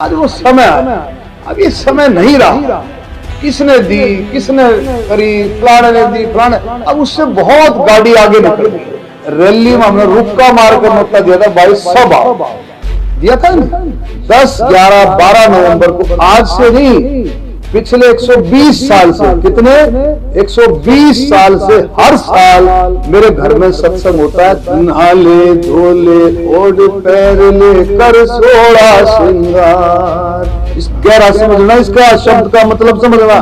आज वो समय आया, अब ये समय नहीं रहा। किसने दी, किसने करी, फलाने ने दी, फलाने, अब उससे बहुत गाड़ी आगे निकल गई। रैली में हमने रुक्का मारकर नुक्ता दिया था 2200 दिया था ना, 10, 11, 12 नवंबर को, आज से नहीं, पिछले 120 साल से, कितने 120 साल से हर साल मेरे घर में सत्संग होता है। नाले धोले ओढ़ पैर ले कर सोड़ा श्रृंगार। इस गहरा समझना, इसका शब्द का मतलब समझना।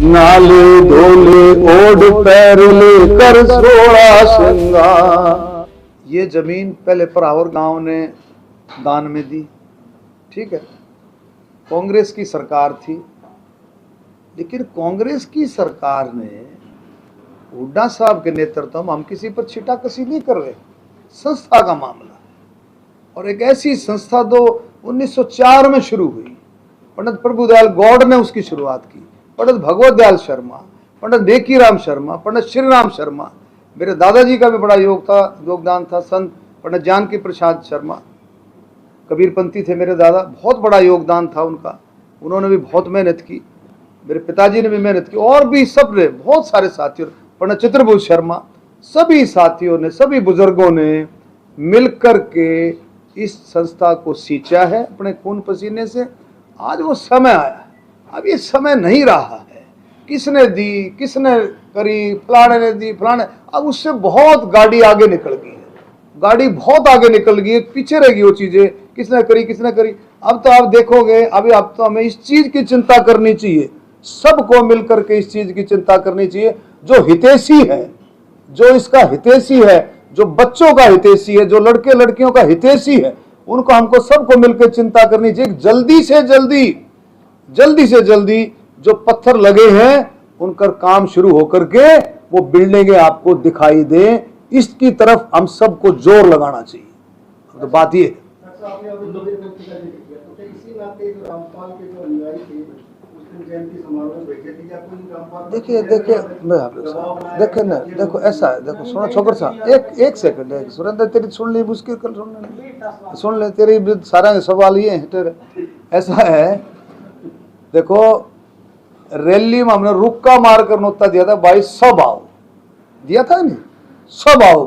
नाले धोले ओढ़ पैर ले कर सोड़ा श्रृंगार। ये जमीन पहले परावर गांव ने दान में दी, ठीक है, कांग्रेस की सरकार थी, लेकिन कांग्रेस की सरकार ने हुड्डा साहब के नेतृत्व में, हम किसी पर छिटाकसी नहीं कर रहे, संस्था का मामला, और एक ऐसी संस्था तो 1904 में शुरू हुई, पंडित प्रभुदयाल गौड़ ने उसकी शुरुआत की, पंडित भगवत दयाल शर्मा, पंडित नेकीराम शर्मा, पंडित श्रीराम शर्मा, मेरे दादाजी का भी बड़ा योगदान था, संत पंडित जानकी प्रसाद शर्मा, कबीरपंथी थे मेरे दादा, बहुत बड़ा योगदान था उनका, उन्होंने भी बहुत मेहनत की, मेरे पिताजी ने भी मेहनत की, और भी सब ने, बहुत सारे साथियों, पंडित चित्रभूष शर्मा, सभी साथियों ने, सभी बुजुर्गों ने मिलकर के इस संस्था को सींचा है अपने खून पसीने से। आज वो समय आया, अब ये समय नहीं रहा है। किसने दी, किसने करी, फलाने ने दी, फलाने, अब उससे बहुत गाड़ी आगे निकल गई है, गाड़ी बहुत आगे निकल गई है, पीछे रह गई वो चीजें, किसने करी, किसने करी। अब तो आप देखोगे, अभी अब तो हमें इस चीज की चिंता करनी चाहिए, सबको मिलकर के इस चीज की चिंता करनी चाहिए। जो हितैषी है, जो इसका हितैषी है, जो बच्चों का हितैषी है, जो लड़के लड़कियों का हितैषी है, उनको हमको सबको मिलकर चिंता करनी चाहिए। जल्दी से जल्दी जो पत्थर लगे हैं उनका काम शुरू होकर के वो बिल्डिंगें आपको दिखाई दें, इसकी तरफ हम सबको जोर लगाना चाहिए। तो बात ये है, देखिए मैं आप लोग देखे ना, देखो ऐसा है, देखो सुनो छोकर साहब, एक सेकंड है, सुरेंद्र तेरी सुन ली, मुश्किल कर सुन ले, तेरी सारा सवाल ये है। ऐसा है, देखो रैली में हमने रुक्का मारकर नुक्ता दिया था 2200 दिया था नहीं, 100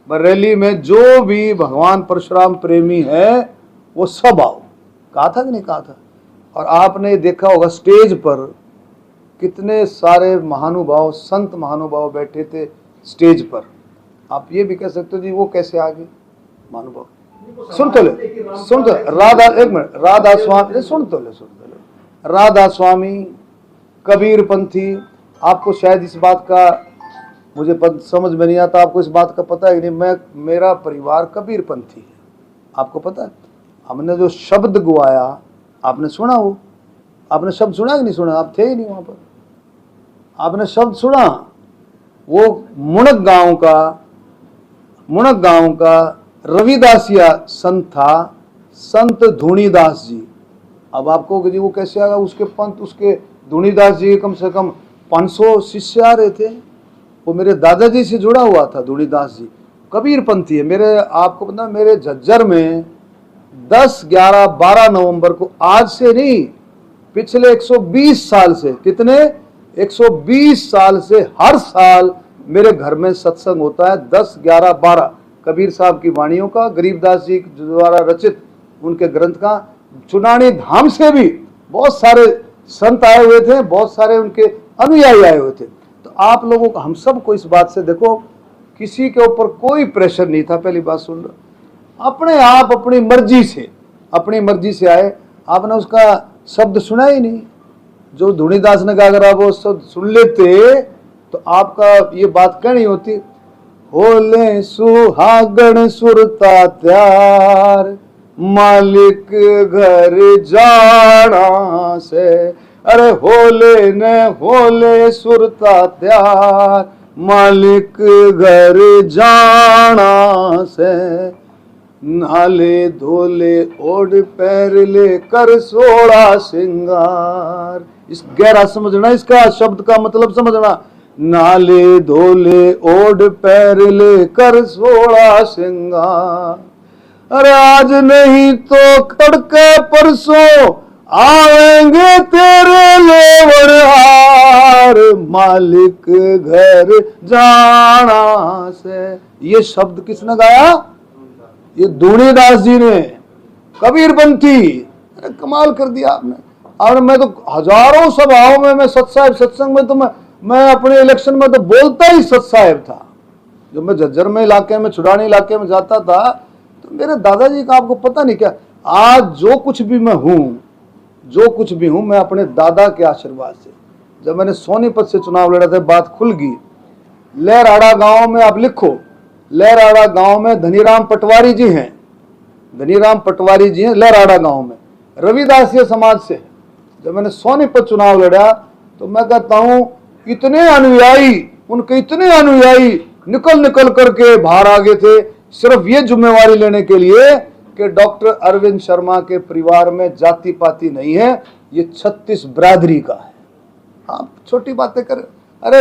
भाई रैली में जो भी भगवान परशुराम प्रेमी है वो 100 कहा था कि नहीं कहा था। और आपने देखा होगा स्टेज पर कितने सारे महानुभाव, संत महानुभाव बैठे थे स्टेज पर। आप ये भी कह सकते हो जी वो कैसे आ गए महानुभाव। सुन तो राधा, एक मिनट, राधा स्वामी, सुन तो ले, राधा स्वामी, कबीरपंथी, आपको शायद इस बात का मुझे समझ में नहीं आता, आपको इस बात का पता है कि नहीं, मेरा परिवार कबीरपंथी है, आपको पता है। हमने जो शब्द गुआया आपने सुना, वो आपने शब्द सुना कि नहीं सुना, आप थे ही नहीं वहां पर, आपने शब्द सुना। वो मुणक गांव का रविदासिया संत था, संत धूणीदास जी। अब आपको जी वो कैसे आगा, उसके पंत, उसके धूणीदास जी कम से कम 500 शिष्य आ रहे थे, वो मेरे दादाजी से जुड़ा हुआ था। धूणीदास जी कबीरपंथी है। मेरे, आपको पता, मेरे झज्जर में 10, 11, 12 नवंबर को, आज से नहीं, पिछले 120 साल से, कितने 120 साल से हर साल मेरे घर में सत्संग होता है। 10, 11, 12 कबीर साहब की वाणियों का, गरीबदास जी द्वारा रचित उनके ग्रंथ का, चुनानी धाम से भी बहुत सारे संत आए हुए थे, बहुत सारे उनके अनुयायी आए हुए थे। तो आप लोगों को, हम सबको इस बात से, देखो किसी के ऊपर कोई प्रेशर नहीं था, पहली बात सुन लो, अपने आप अपनी मर्जी से आए। आपने उसका शब्द सुना ही नहीं जो धूणीदास ने कहा, अगर आप वो शब्द सुन लेते तो आपका ये बात कहनी होती, होले सुहागण सुरता त्यार, मालिक घर जाना से। अरे होले सुरता त्यार, मालिक घर जाना से। नाले धोले ओढ़ पैर ले कर सोड़ा श्रृंगार। इस गहरा समझना, इसका शब्द का मतलब समझना। नाले धोले ओढ़ पैर ले कर सोड़ा श्रृंगार। अरे आज नहीं तो तड़के परसों आएंगे तेरे लेवरहार, मालिक घर जाना से। ये शब्द किसने गाया? ये धूणीदास जी ने, कबीरपंथी। कमाल कर दिया आपने। और मैं तो हजारों सभाओं में, मैं सत्संग में तो मैं अपने इलेक्शन में तो बोलता ही सत साहेब था। जब मैं झज्जर में इलाके में, छुड़ानी इलाके में जाता था तो मेरे दादाजी का आपको पता नहीं क्या। आज जो कुछ भी मैं हूं, जो कुछ भी हूं, मैं अपने दादा के आशीर्वाद से। जब मैंने सोनीपत से चुनाव लड़ा था, बात खुल गई। लहराड़ा गांव में आप लिखो, लहराड़ा गांव में धनीराम पटवारी जी हैं, धनीराम पटवारी जी हैं लहराड़ा गांव में, रविदासीय समाज से। जब मैंने सोनीपत चुनाव लड़ा तो मैं कहता हूं इतने अनुयायी, उनके इतने अनुयायी निकल निकल करके बाहर आ गए थे, सिर्फ ये जिम्मेवारी लेने के लिए कि डॉक्टर अरविंद शर्मा के परिवार में जाति पाति नहीं है, ये 36 बिरादरी का है। आप छोटी बातें करें। अरे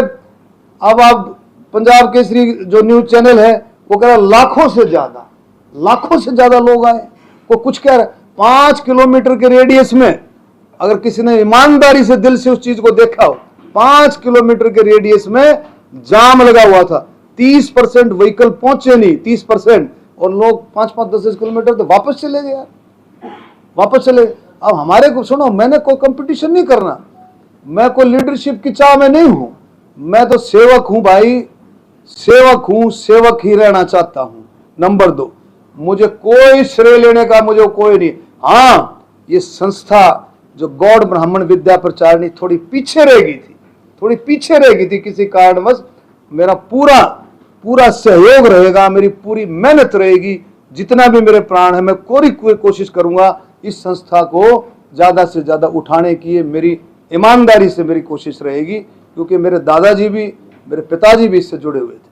अब आप पंजाब केसरी जो न्यूज चैनल है वो कह रहा लाखों से ज्यादा लोग आए, वो कुछ कह रहा 5 किलोमीटर के रेडियस में, अगर किसी ने ईमानदारी से दिल से उस चीज को देखा हो, 5 किलोमीटर के रेडियस में जाम लगा हुआ था। 30% व्हीकल पहुंचे नहीं, 30%, और लोग 5-5, 10 किलोमीटर तो वापस चले गए यार, वापस चले। अब हमारे को सुनो, मैंने कोई कंपटीशन नहीं करना, मैं कोई लीडरशिप की चाह में नहीं हूं, मैं तो सेवक हूं भाई, सेवक हूं, सेवक ही रहना चाहता हूं। नंबर 2, मुझे कोई श्रेय लेने का मुझे कोई नहीं। हाँ, ये संस्था जो गौड़ ब्राह्मण विद्या प्रचारणी थोड़ी पीछे रह गई थी, किसी कारणवश। मेरा पूरा सहयोग रहेगा, मेरी पूरी मेहनत रहेगी, जितना भी मेरे प्राण है मैं कोई कोशिश करूंगा इस संस्था को ज्यादा से ज्यादा उठाने की। मेरी ईमानदारी से मेरी कोशिश रहेगी, क्योंकि मेरे दादाजी भी, मेरे पिताजी भी इससे जुड़े हुए थे।